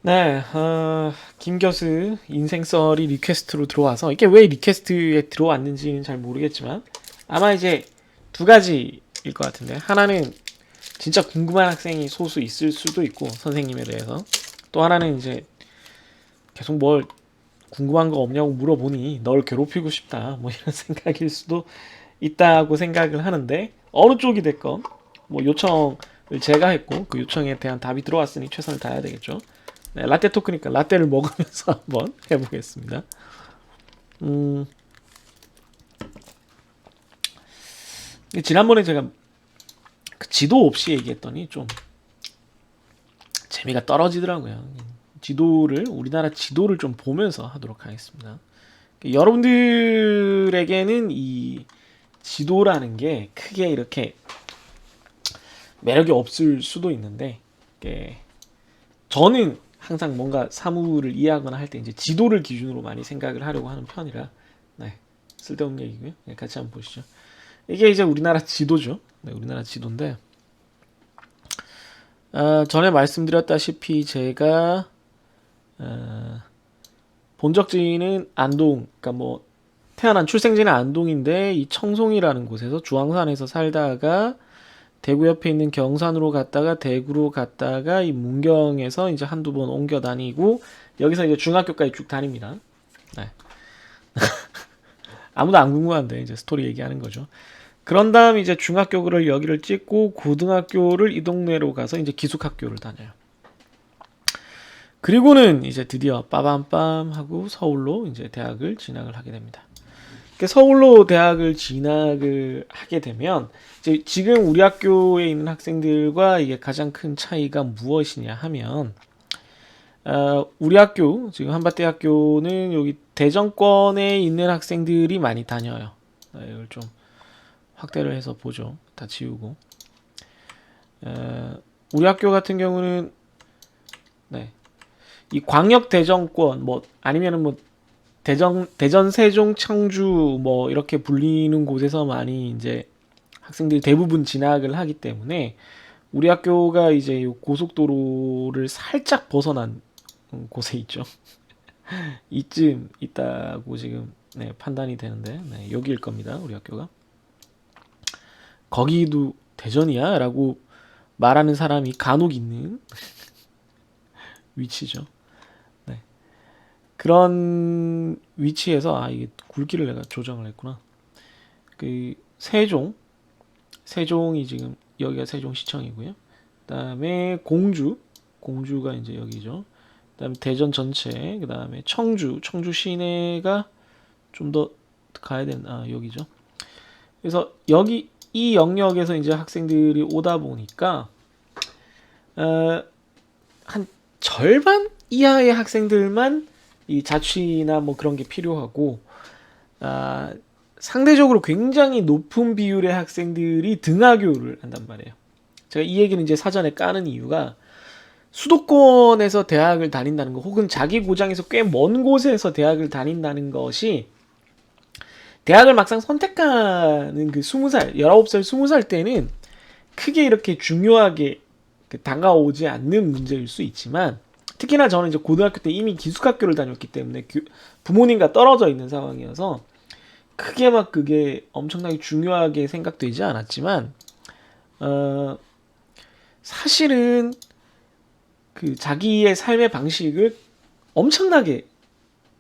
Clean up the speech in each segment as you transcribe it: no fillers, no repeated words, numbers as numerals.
네, 김 교수 인생썰이 리퀘스트로 들어와서 이게 왜 리퀘스트에 들어왔는지는 잘 모르겠지만 아마 이제 두 가지일 것 같은데 하나는 진짜 궁금한 학생이 소수 있을 수도 있고 선생님에 대해서 또 하나는 이제 계속 뭘 궁금한 거 없냐고 물어보니 널 괴롭히고 싶다 뭐 이런 생각일 수도 있다고 생각을 하는데 어느 쪽이 됐건 뭐 요청을 제가 했고 그 요청에 대한 답이 들어왔으니 최선을 다해야 되겠죠. 네, 라떼 토크니까 라떼를 먹으면서 한번 해보겠습니다. 음, 지난번에 제가 그 지도 없이 얘기했더니 좀 재미가 떨어지더라고요. 우리나라 지도를 좀 보면서 하도록 하겠습니다. 여러분들에게는 이 지도라는 게 크게 이렇게 매력이 없을 수도 있는데, 저는 항상 뭔가 사물을 이해하거나 할 때 이제 지도를 기준으로 많이 생각을 하려고 하는 편이라, 네, 쓸데없는 얘기고요. 네, 같이 한번 보시죠. 이게 이제 우리나라 지도죠. 네, 우리나라 지도인데, 전에 말씀드렸다시피 제가 본적지는 안동, 그러니까 뭐 태어난 출생지는 안동인데 이 청송이라는 곳에서 주황산에서 살다가 대구 옆에 있는 경산으로 갔다가 대구로 갔다가 이 문경에서 이제 한두 번 옮겨 다니고 여기서 이제 중학교까지 쭉 다닙니다. 네. 아무도 안 궁금한데 이제 스토리 얘기하는 거죠. 그런 다음 이제 중학교를 여기를 찍고 고등학교를 이 동네로 가서 이제 기숙학교를 다녀요. 그리고는 이제 드디어 빠밤빰 하고 서울로 이제 대학을 진학을 하게 됩니다. 서울로 대학을 진학을 하게 되면 이제 지금 우리 학교에 있는 학생들과 이게 가장 큰 차이가 무엇이냐 하면 우리 학교 지금 한밭대학교는 여기 대전권에 있는 학생들이 많이 다녀요. 이걸 좀 확대를 해서 보죠. 다 지우고 우리 학교 같은 경우는 네, 이 광역 대전권 뭐 아니면은 뭐 대전, 세종, 청주 뭐 이렇게 불리는 곳에서 많이 이제 학생들이 대부분 진학을 하기 때문에 우리 학교가 이제 고속도로를 살짝 벗어난 곳에 있죠. 이쯤 있다고 지금 네, 판단이 되는데 네, 여기일 겁니다. 우리 학교가. 거기도 대전이야? 라고 말하는 사람이 간혹 있는 위치죠. 네. 그런 위치에서 이게 굵기를 내가 조정을 했구나. 그 세종이 지금 여기가 세종시청이고요. 그다음에 공주가 이제 여기죠. 그다음에 대전 전체, 그다음에 청주 시내가 좀 더 가야 되는 여기죠. 그래서 여기 이 영역에서 이제 학생들이 오다 보니까 어, 한 절반 이하의 학생들만 이 자취나 뭐 그런 게 필요하고 아, 상대적으로 굉장히 높은 비율의 학생들이 등하교를 한단 말이에요. 제가 이 얘기는 이제 사전에 까는 이유가 수도권에서 대학을 다닌다는 거 혹은 자기 고장에서 꽤 먼 곳에서 대학을 다닌다는 것이 대학을 막상 선택하는 그 20살, 19살, 20살 때는 크게 이렇게 중요하게 다가오지 않는 문제일 수 있지만 특히나 저는 이제 고등학교 때 이미 기숙학교를 다녔기 때문에 부모님과 떨어져 있는 상황이어서 크게 막 그게 엄청나게 중요하게 생각되지 않았지만 어, 사실은 그 자기의 삶의 방식을 엄청나게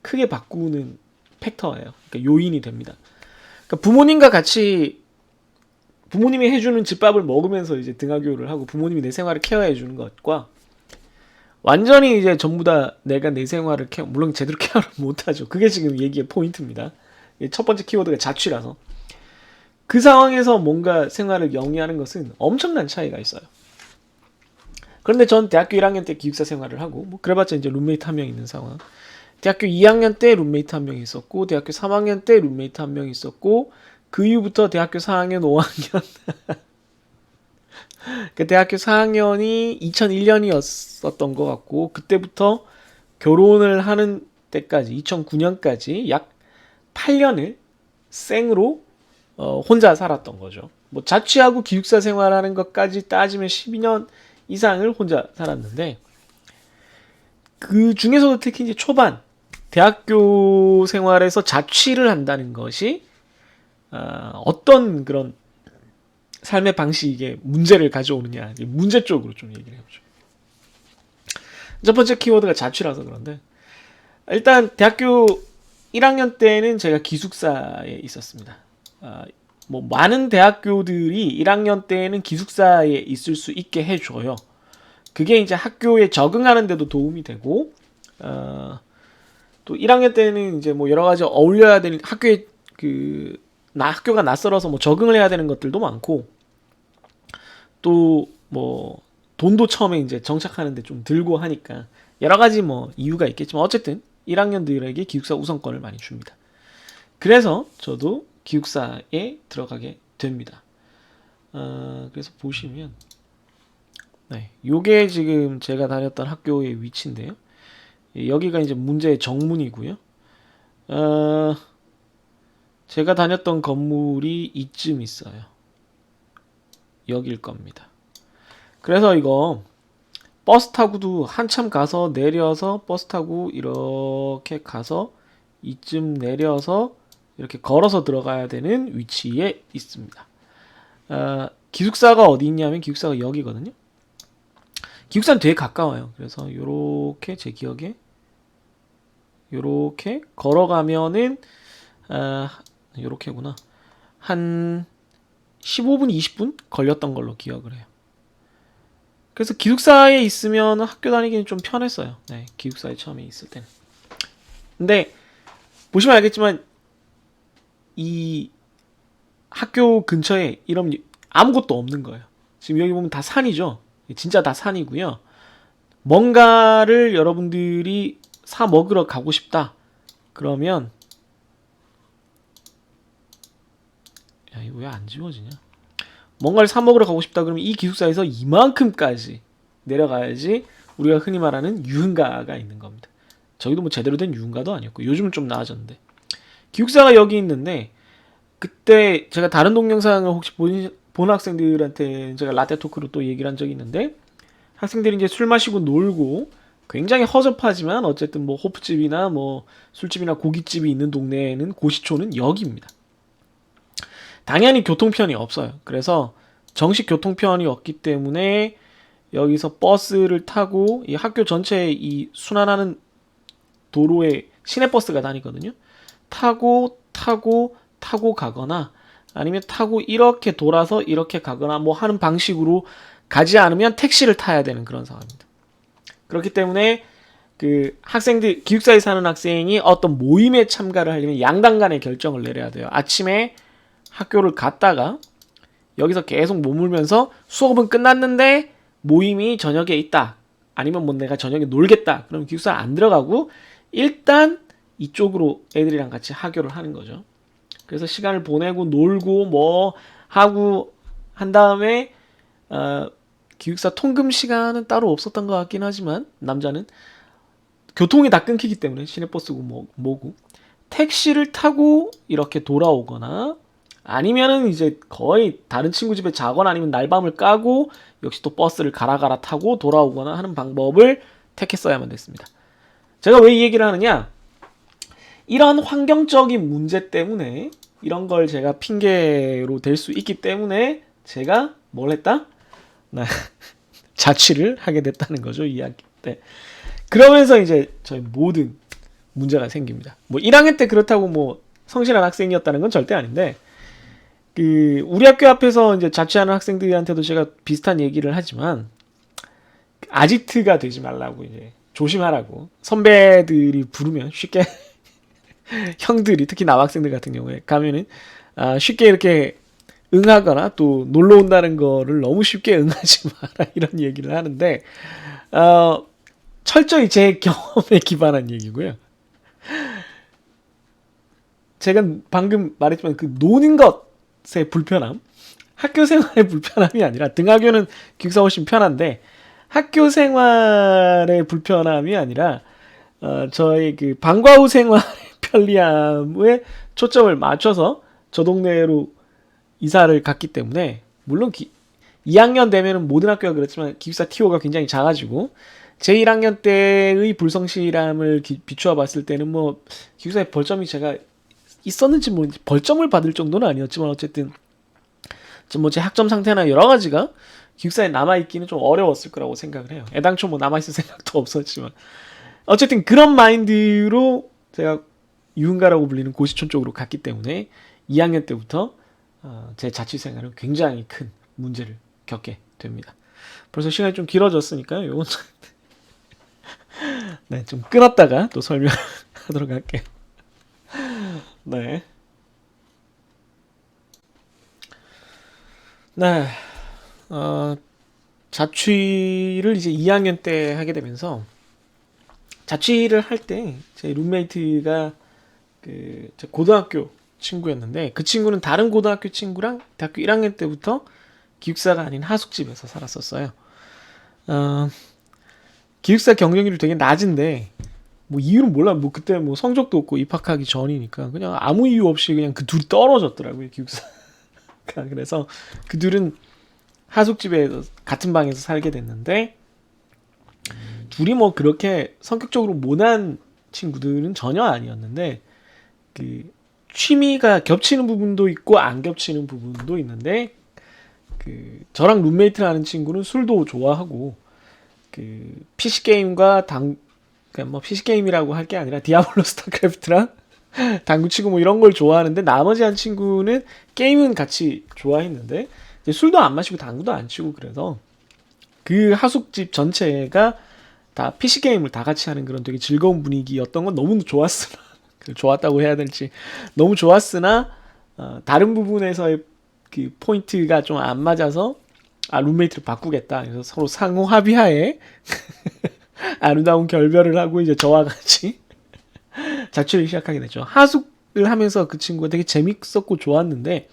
크게 바꾸는 팩터예요. 그러니까 요인이 됩니다. 그러니까 부모님과 같이 부모님이 해주는 집밥을 먹으면서 이제 등하교를 하고 부모님이 내 생활을 케어해 주는 것과 완전히 이제 전부 다 내가 내 생활을 케어, 물론 제대로 케어를 못하죠. 그게 지금 얘기의 포인트입니다. 첫 번째 키워드가 자취라서. 그 상황에서 뭔가 생활을 영위하는 것은 엄청난 차이가 있어요. 그런데 전 대학교 1학년 때 기숙사 생활을 하고, 뭐 그래봤자 이제 룸메이트 한 명 있는 상황. 대학교 2학년 때 룸메이트 한 명 있었고, 대학교 3학년 때 룸메이트 한 명 있었고, 그 이후부터 대학교 4학년, 5학년, 그 대학교 4학년이 2001년이었었던 것 같고, 그때부터 결혼을 하는 때까지, 2009년까지 약 8년을 생으로 혼자 살았던 거죠. 뭐 자취하고 기숙사 생활하는 것까지 따지면 12년 이상을 혼자 살았는데 그 중에서도 특히 이제 초반 대학교 생활에서 자취를 한다는 것이 어떤 그런 삶의 방식에 문제를 가져오느냐, 문제 쪽으로 좀 얘기를 해보죠. 첫 번째 키워드가 자취라서 그런데, 일단 대학교 1학년 때는 제가 기숙사에 있었습니다. 뭐 많은 대학교들이 1학년 때는 기숙사에 있을 수 있게 해줘요. 그게 이제 학교에 적응하는 데도 도움이 되고, 또 1학년 때는 이제 뭐 여러 가지 어울려야 되는 학교에 학교가 낯설어서 뭐 적응을 해야 되는 것들도 많고, 또 뭐 돈도 처음에 이제 정착하는데 좀 들고 하니까 여러 가지 뭐 이유가 있겠지만 어쨌든 1학년들에게 기숙사 우선권을 많이 줍니다. 그래서 저도 기숙사에 들어가게 됩니다. 그래서 보시면 네, 요게 지금 제가 다녔던 학교의 위치인데요. 여기가 이제 문제의 정문이고요. 제가 다녔던 건물이 이쯤 있어요. 여길 겁니다. 그래서 이거 버스 타고도 한참 가서 내려서 버스 타고 이렇게 가서 이쯤 내려서 이렇게 걸어서 들어가야 되는 위치에 있습니다. 기숙사가 어디 있냐면 기숙사가 여기거든요. 기숙사는 되게 가까워요. 그래서 요렇게 제 기억에 요렇게 걸어가면은 요렇게구나. 한 15분, 20분 걸렸던 걸로 기억을 해요. 그래서 기숙사에 있으면 학교 다니기는 좀 편했어요. 네, 기숙사에 처음에 있을 때는. 근데 보시면 알겠지만 이 학교 근처에 이런 아무것도 없는 거예요. 지금 여기 보면 다 산이죠. 진짜 다 산이고요. 뭔가를 여러분들이 사 먹으러 가고 싶다. 그러면 야, 이거 왜 안 지워지냐? 뭔가를 사 먹으러 가고 싶다 그러면 이 기숙사에서 이만큼까지 내려가야지 우리가 흔히 말하는 유흥가가 있는 겁니다. 저기도 뭐 제대로 된 유흥가도 아니었고 요즘은 좀 나아졌는데 기숙사가 여기 있는데 그때 제가 다른 동영상을 혹시 본 학생들한테 제가 라떼 토크로 또 얘기를 한 적이 있는데 학생들이 이제 술 마시고 놀고 굉장히 허접하지만 어쨌든 뭐 호프집이나 뭐 술집이나 고깃집이 있는 동네에는 고시촌은 여기입니다. 당연히 교통편이 없어요. 그래서 정식 교통편이 없기 때문에 여기서 버스를 타고 이 학교 전체에 이 순환하는 도로에 시내버스가 다니거든요. 타고 가거나 아니면 타고 이렇게 돌아서 이렇게 가거나 뭐 하는 방식으로 가지 않으면 택시를 타야 되는 그런 상황입니다. 그렇기 때문에 그 학생들 기숙사에 사는 학생이 어떤 모임에 참가를 하려면 양당 간의 결정을 내려야 돼요. 아침에 학교를 갔다가 여기서 계속 머물면서 수업은 끝났는데 모임이 저녁에 있다. 아니면 뭐 내가 저녁에 놀겠다. 그럼 기숙사 안 들어가고 일단 이쪽으로 애들이랑 같이 하교를 하는 거죠. 그래서 시간을 보내고 놀고 뭐 하고 한 다음에 기숙사 통금 시간은 따로 없었던 것 같긴 하지만 남자는 교통이 다 끊기기 때문에 시내버스고 뭐고 택시를 타고 이렇게 돌아오거나 아니면은 이제 거의 다른 친구 집에 자거나 아니면 날밤을 까고 역시 또 버스를 가라 타고 돌아오거나 하는 방법을 택했어야만 됐습니다. 제가 왜 이 얘기를 하느냐? 이런 환경적인 문제 때문에 이런 걸 제가 핑계로 댈 수 있기 때문에 제가 뭘 했다? 자취를 하게 됐다는 거죠. 이 학기 때. 그러면서 이제 저희 모든 문제가 생깁니다. 뭐 1학년 때 그렇다고 뭐 성실한 학생이었다는 건 절대 아닌데 우리 학교 앞에서 이제 자취하는 학생들한테도 제가 비슷한 얘기를 하지만 아지트가 되지 말라고 이제 조심하라고 선배들이 부르면 쉽게 형들이 특히 남학생들 같은 경우에 가면은 쉽게 이렇게 응하거나 또 놀러 온다는 거를 너무 쉽게 응하지 마라 이런 얘기를 하는데 철저히 제 경험에 기반한 얘기고요. 제가 방금 말했지만 그 노는 것의 불편함, 학교 생활의 불편함이 아니라 등하교는 기숙사 훨씬 편한데 학교 생활의 불편함이 아니라 저희 그 방과 후 생활의 편리함에 초점을 맞춰서 저 동네로 이사를 갔기 때문에 물론 2학년 되면은 모든 학교가 그렇지만 기숙사 TO가 굉장히 작아지고 제 1학년 때의 불성실함을 비추어 봤을 때는 뭐 기숙사에 벌점이 제가 있었는지 모르는지 벌점을 받을 정도는 아니었지만 어쨌든 뭐 제 학점 상태나 여러 가지가 기숙사에 남아있기는 좀 어려웠을 거라고 생각을 해요. 애당초 뭐 남아있을 생각도 없었지만 어쨌든 그런 마인드로 제가 유흥가라고 불리는 고시촌 쪽으로 갔기 때문에 2학년 때부터 제 자취 생활은 굉장히 큰 문제를 겪게 됩니다. 벌써 시간이 좀 길어졌으니까요. 요건 네, 좀 끊었다가 또 설명하도록 할게요. 네. 네. 자취를 이제 2학년 때 하게 되면서 자취를 할 때 제 룸메이트가 제 고등학교 친구였는데 그 친구는 다른 고등학교 친구랑 대학교 1학년 때부터 기숙사가 아닌 하숙집에서 살았었어요. 어, 기숙사 경쟁률이 되게 낮은데 뭐 이유는 몰라. 뭐 그때 뭐 성적도 없고 입학하기 전이니까 그냥 아무 이유 없이 그냥 그 둘이 떨어졌더라고요, 기숙사가. 그래서 그 둘은 하숙집에서 같은 방에서 살게 됐는데 둘이 뭐 그렇게 성격적으로 모난 친구들은 전혀 아니었는데 그 취미가 겹치는 부분도 있고 안 겹치는 부분도 있는데 그 저랑 룸메이트라는 친구는 술도 좋아하고 그 PC 게임과 그러니까 뭐 PC 게임이라고 할 게 아니라 디아블로 스타크래프트랑 당구치고 뭐 이런 걸 좋아하는데 나머지 한 친구는 게임은 같이 좋아했는데 이제 술도 안 마시고 당구도 안 치고 그래서 그 하숙집 전체가 다 PC 게임을 다 같이 하는 그런 되게 즐거운 분위기였던 건 너무 좋았으나 좋았다고 해야 될지 너무 좋았으나 다른 부분에서의 그 포인트가 좀 안 맞아서 룸메이트를 바꾸겠다. 그래서 서로 상호 합의하에 아름다운 결별을 하고 이제 저와 같이 자취를 시작하게 됐죠. 하숙을 하면서 그 친구가 되게 재밌었고 좋았는데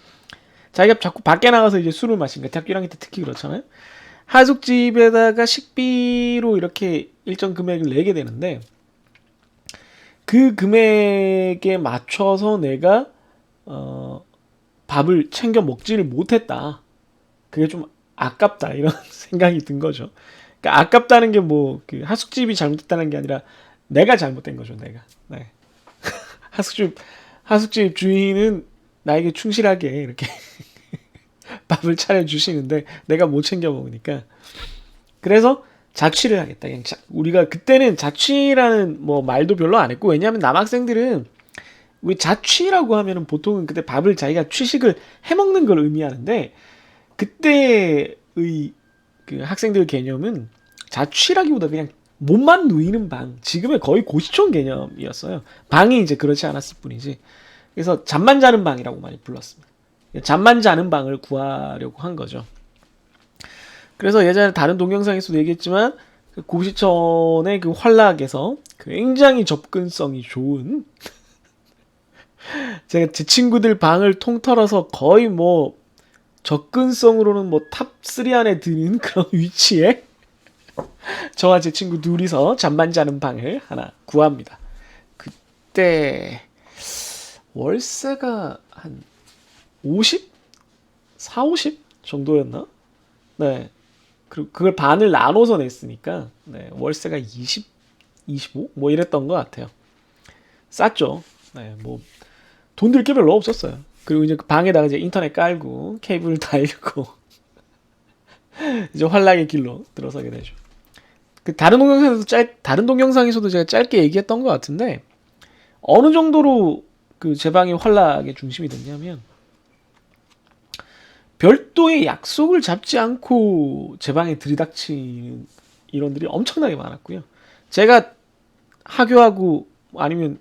자기가 자꾸 밖에 나가서 이제 술을 마시니까 대학교 1학년 때 특히 그렇잖아요. 하숙집에다가 식비로 이렇게 일정 금액을 내게 되는데 그 금액에 맞춰서 내가 밥을 챙겨 먹지를 못했다. 그게 좀 아깝다 이런 생각이 든 거죠. 그러니까 아깝다는 게 뭐 그 하숙집이 잘못했다는 게 아니라 내가 잘못된 거죠. 내가. 네. 하숙집 주인은 나에게 충실하게 이렇게 밥을 차려주시는데 내가 못 챙겨 먹으니까 그래서 자취를 하겠다. 그냥 우리가 그때는 자취라는 뭐 말도 별로 안 했고 왜냐하면 남학생들은 우리 자취라고 하면은 보통은 그때 밥을 자기가 취식을 해먹는 걸 의미하는데 그때의 그 학생들 개념은 자취라기보다 그냥 몸만 누이는 방, 지금의 거의 고시촌 개념이었어요. 방이 이제 그렇지 않았을 뿐이지. 그래서 잠만 자는 방이라고 많이 불렀습니다. 잠만 자는 방을 구하려고 한 거죠. 그래서 예전에 다른 동영상에서도 얘기했지만 그 고시촌의 그 환락에서 굉장히 접근성이 좋은 제가 제 친구들 방을 통틀어서 거의 뭐 접근성으로는 뭐 탑 3 안에 드는 그런 위치에 저와 제 친구 둘이서 잠만 자는 방을 하나 구합니다. 그때 월세가 한 50? 4, 50 정도였나? 네. 그리고 그걸 반을 나눠서 냈으니까 네, 월세가 20, 25? 뭐 이랬던 것 같아요. 쌌죠. 네, 뭐 돈 들 게 별로 없었어요. 그리고 이제 그 방에다가 이제 인터넷 깔고 케이블 달고 이제 환락의 길로 들어서게 되죠. 그 다른 동영상에서도 제가 짧게 얘기했던 것 같은데 어느 정도로 그 제 방이 환락의 중심이 됐냐면 별도의 약속을 잡지 않고 제 방에 들이닥치는 인원들이 엄청나게 많았고요. 제가 하교하고 아니면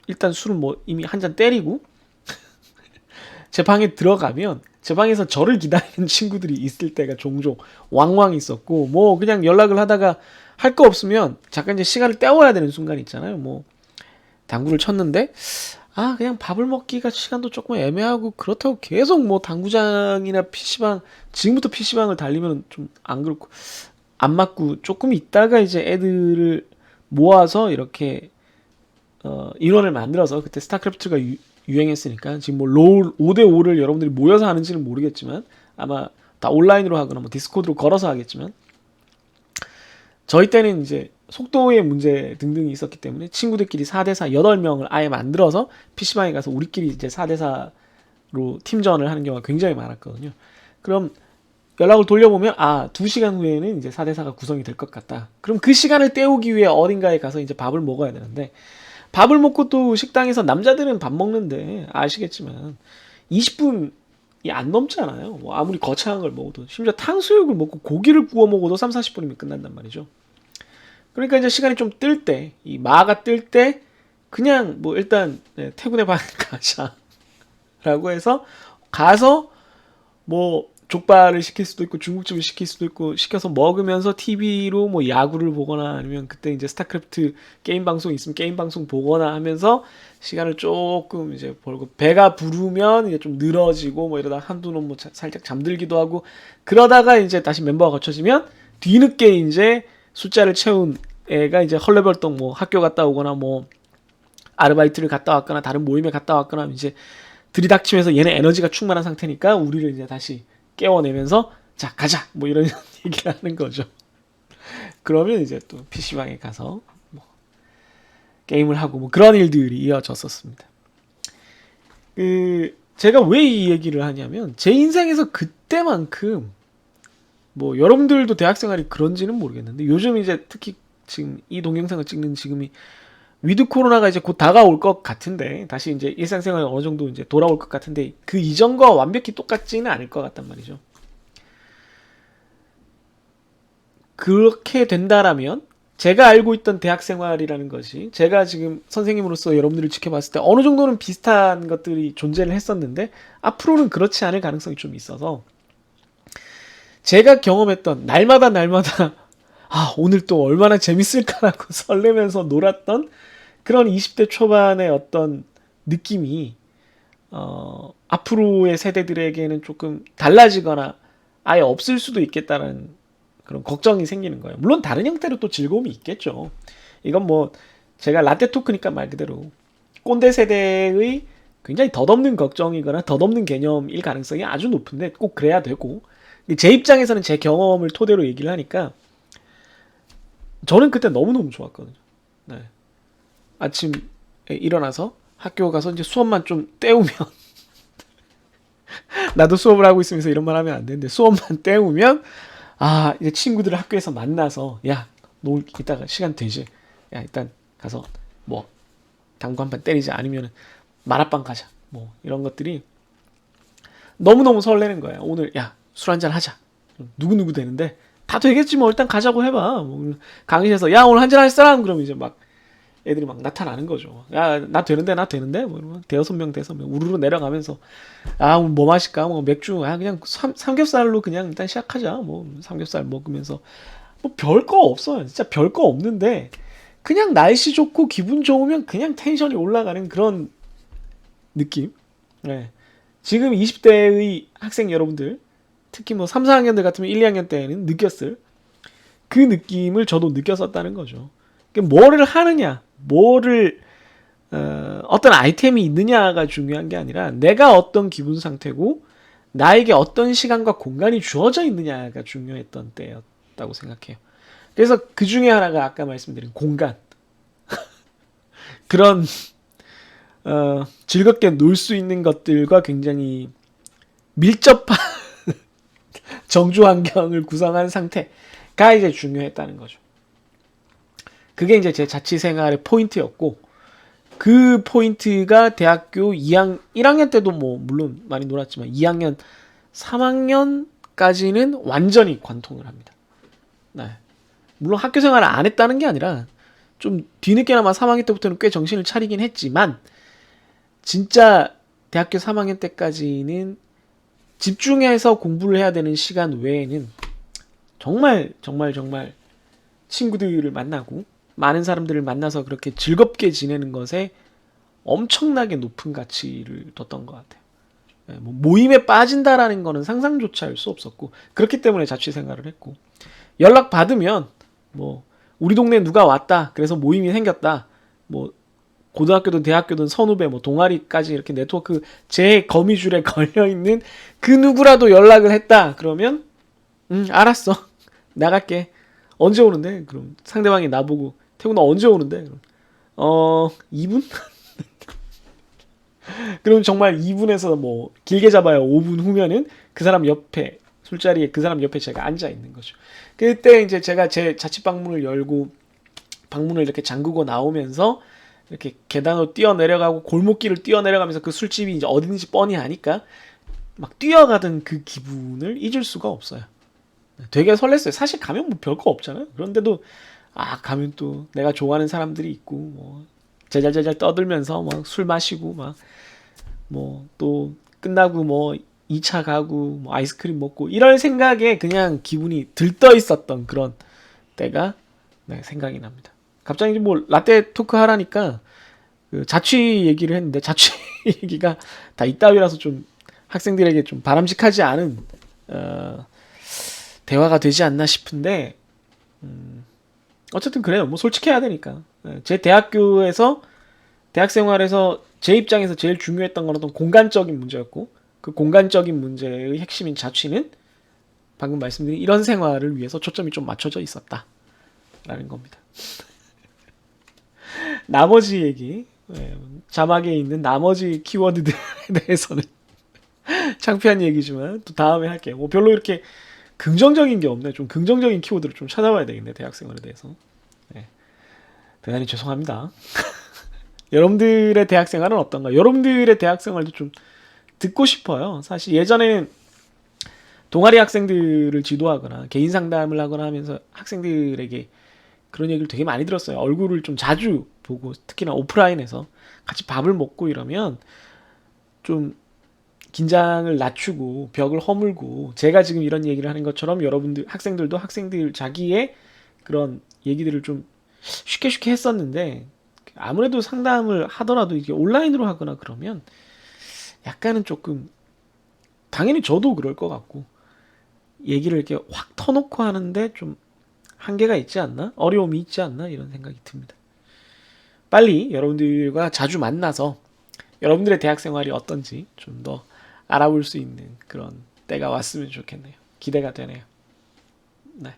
일단 술을 뭐 이미 한 잔 때리고 제 방에 들어가면 제 방에서 저를 기다리는 친구들이 있을 때가 종종 왕왕 있었고 뭐 그냥 연락을 하다가 할 거 없으면 잠깐 이제 시간을 때워야 되는 순간이 있잖아요. 뭐 당구를 쳤는데 그냥 밥을 먹기가 시간도 조금 애매하고 그렇다고 계속 뭐 당구장이나 PC방 지금부터 PC방을 달리면 좀 안 그렇고 안 맞고 조금 있다가 이제 애들을 모아서 이렇게 인원을 만들어서 그때 스타크래프트가 유행했으니까 지금 뭐 롤 5대5를 여러분들이 모여서 하는지는 모르겠지만 아마 다 온라인으로 하거나 뭐 디스코드로 걸어서 하겠지만 저희 때는 이제 속도의 문제 등등이 있었기 때문에 친구들끼리 4대4 8명을 아예 만들어서 PC방에 가서 우리끼리 이제 4대4로 팀전을 하는 경우가 굉장히 많았거든요. 그럼 연락을 돌려보면 2시간 후에는 이제 4대4가 구성이 될 것 같다. 그럼 그 시간을 때우기 위해 어딘가에 가서 이제 밥을 먹어야 되는데 밥을 먹고 또 식당에서 남자들은 밥 먹는데 아시겠지만 20분이 안 넘잖아요. 뭐 아무리 거창한 걸 먹어도 심지어 탕수육을 먹고 고기를 구워 먹어도 3, 40분이면 끝난단 말이죠. 그러니까 이제 시간이 좀 뜰 때, 이 마가 뜰 때 그냥 뭐 일단 태군의 방 가자라고 해서 가서 뭐 족발을 시킬 수도 있고 중국집을 시킬 수도 있고 시켜서 먹으면서 TV로 뭐 야구를 보거나 아니면 그때 이제 스타크래프트 게임 방송 있으면 게임 방송 보거나 하면서 시간을 조금 이제 벌고 배가 부르면 이제 좀 늘어지고 뭐 이러다 한두 놈 뭐 살짝 잠들기도 하고 그러다가 이제 다시 멤버가 거쳐지면 뒤늦게 이제 숫자를 채운 애가 이제 헐레벌떡 뭐 학교 갔다 오거나 뭐 아르바이트를 갔다 왔거나 다른 모임에 갔다 왔거나 이제 들이닥치면서 얘네 에너지가 충만한 상태니까 우리를 이제 다시 깨워내면서 자 가자 뭐 이런 얘기를 하는 거죠. 그러면 이제 또 PC방에 가서 뭐 게임을 하고 뭐 그런 일들이 이어졌었습니다. 제가 왜 이 얘기를 하냐면 제 인생에서 그때만큼 뭐 여러분들도 대학생활이 그런지는 모르겠는데 요즘 이제 특히 지금 이 동영상을 찍는 지금이 위드 코로나가 이제 곧 다가올 것 같은데 다시 이제 일상생활이 어느 정도 이제 돌아올 것 같은데 그 이전과 완벽히 똑같지는 않을 것 같단 말이죠. 그렇게 된다라면 제가 알고 있던 대학생활이라는 것이 제가 지금 선생님으로서 여러분들을 지켜봤을 때 어느 정도는 비슷한 것들이 존재를 했었는데 앞으로는 그렇지 않을 가능성이 좀 있어서 제가 경험했던 날마다 오늘 또 얼마나 재밌을까라고 설레면서 놀았던 그런 20대 초반의 어떤 느낌이 앞으로의 세대들에게는 조금 달라지거나 아예 없을 수도 있겠다는 그런 걱정이 생기는 거예요. 물론 다른 형태로 또 즐거움이 있겠죠. 이건 뭐 제가 라떼 토크니까 말 그대로 꼰대 세대의 굉장히 덧없는 걱정이거나 덧없는 개념일 가능성이 아주 높은데 꼭 그래야 되고 제 입장에서는 제 경험을 토대로 얘기를 하니까 저는 그때 너무너무 좋았거든요. 네. 아침에 일어나서 학교 가서 이제 수업만 좀 때우면 나도 수업을 하고 있으면서 이런 말 하면 안 되는데 수업만 때우면 이제 친구들을 학교에서 만나서 야, 너 이따가 시간 되지? 야, 일단 가서 뭐 당구 한 판 때리자 아니면 만화방 가자 뭐 이런 것들이 너무너무 설레는 거야. 오늘 야, 술 한잔 하자. 누구누구 되는데 다 되겠지 뭐 일단 가자고 해봐. 뭐 강의실에서 야 오늘 한잔 할 사람 그러면 이제 막 애들이 막 나타나는 거죠. 야 나 되는데 뭐 이러면 대여섯 명 우르르 내려가면서 오늘 뭐 마실까 뭐 맥주 그냥 삼겹살로 그냥 일단 시작하자. 뭐 삼겹살 먹으면서 뭐 별거 없어요. 진짜 별거 없는데 그냥 날씨 좋고 기분 좋으면 그냥 텐션이 올라가는 그런 느낌. 네. 지금 20대의 학생 여러분들 특히 뭐 3, 4학년들 같으면 1, 2학년 때는 느꼈을 그 느낌을 저도 느꼈었다는 거죠. 뭐를 하느냐, 어떤 아이템이 있느냐가 중요한 게 아니라 내가 어떤 기분 상태고 나에게 어떤 시간과 공간이 주어져 있느냐가 중요했던 때였다고 생각해요. 그래서 그 중에 하나가 아까 말씀드린 공간. 그런 즐겁게 놀 수 있는 것들과 굉장히 밀접한 정주 환경을 구성한 상태가 이제 중요했다는 거죠. 그게 이제 제 자취 생활의 포인트였고, 그 포인트가 대학교 1학년 때도 뭐, 물론 많이 놀았지만, 2학년, 3학년까지는 완전히 관통을 합니다. 네. 물론 학교 생활을 안 했다는 게 아니라, 좀 뒤늦게나마 3학년 때부터는 꽤 정신을 차리긴 했지만, 진짜 대학교 3학년 때까지는 집중해서 공부를 해야 되는 시간 외에는 정말 친구들을 만나고 많은 사람들을 만나서 그렇게 즐겁게 지내는 것에 엄청나게 높은 가치를 뒀던 것 같아요. 뭐 모임에 빠진다라는 거는 상상조차 할 수 없었고 그렇기 때문에 자취 생활을 했고 연락 받으면 뭐 우리 동네 누가 왔다 그래서 모임이 생겼다 뭐 고등학교든 대학교든 선후배 뭐 동아리까지 이렇게 네트워크 제 거미줄에 걸려있는 그 누구라도 연락을 했다 그러면 알았어 나갈게 언제 오는데? 그럼 상대방이 나보고 태국 너 언제 오는데? 그럼 2분? 그럼 정말 2분에서 뭐 길게 잡아야 5분 후면은 그 사람 옆에 술자리에 그 사람 옆에 제가 앉아 있는 거죠. 그때 이제 제가 제 자취 방문을 열고 방문을 이렇게 잠그고 나오면서 이렇게 계단으로 뛰어 내려가고 골목길을 뛰어 내려가면서 그 술집이 이제 어딘지 뻔히 아니까 막 뛰어가던 그 기분을 잊을 수가 없어요. 되게 설렜어요. 사실 가면 뭐 별거 없잖아요. 그런데도 가면 또 내가 좋아하는 사람들이 있고 뭐 제잘제잘 떠들면서 막 술 마시고 막 뭐 또 끝나고 뭐 2차 가고 뭐 아이스크림 먹고 이럴 생각에 그냥 기분이 들떠 있었던 그런 때가 네, 생각이 납니다. 갑자기 뭐 라떼 토크 하라니까 그 자취 얘기를 했는데 자취 얘기가 다 이따위라서 좀 학생들에게 좀 바람직하지 않은 어, 대화가 되지 않나 싶은데 어쨌든 그래요. 뭐 솔직해야 되니까. 제 대학교에서 대학 생활에서 제 입장에서 제일 중요했던 건 어떤 공간적인 문제였고 그 공간적인 문제의 핵심인 자취는 방금 말씀드린 이런 생활을 위해서 초점이 좀 맞춰져 있었다라는 겁니다. 나머지 얘기 자막에 있는 나머지 키워드들에 대해서는 창피한 얘기지만 또 다음에 할게요. 뭐 별로 이렇게 긍정적인 게 없네. 좀 긍정적인 키워드를 좀 찾아봐야 되겠네. 대학 생활에 대해서. 네, 대단히 죄송합니다. 여러분들의 대학 생활은 어떤가? 여러분들의 대학 생활도 좀 듣고 싶어요. 사실 예전에는 동아리 학생들을 지도하거나 개인 상담을 하거나 하면서 학생들에게 그런 얘기를 되게 많이 들었어요. 얼굴을 좀 자주 보고 특히나 오프라인에서 같이 밥을 먹고 이러면 좀 긴장을 낮추고 벽을 허물고 제가 지금 이런 얘기를 하는 것처럼 여러분들 학생들도 학생들 자기의 그런 얘기들을 좀 쉽게 쉽게 했었는데 아무래도 상담을 하더라도 이게 온라인으로 하거나 그러면 약간은 조금 당연히 저도 그럴 것 같고 얘기를 이렇게 확 터놓고 하는데 좀 한계가 있지 않나? 어려움이 있지 않나? 이런 생각이 듭니다. 빨리 여러분들과 자주 만나서 여러분들의 대학 생활이 어떤지 좀 더 알아볼 수 있는 그런 때가 왔으면 좋겠네요. 기대가 되네요. 네.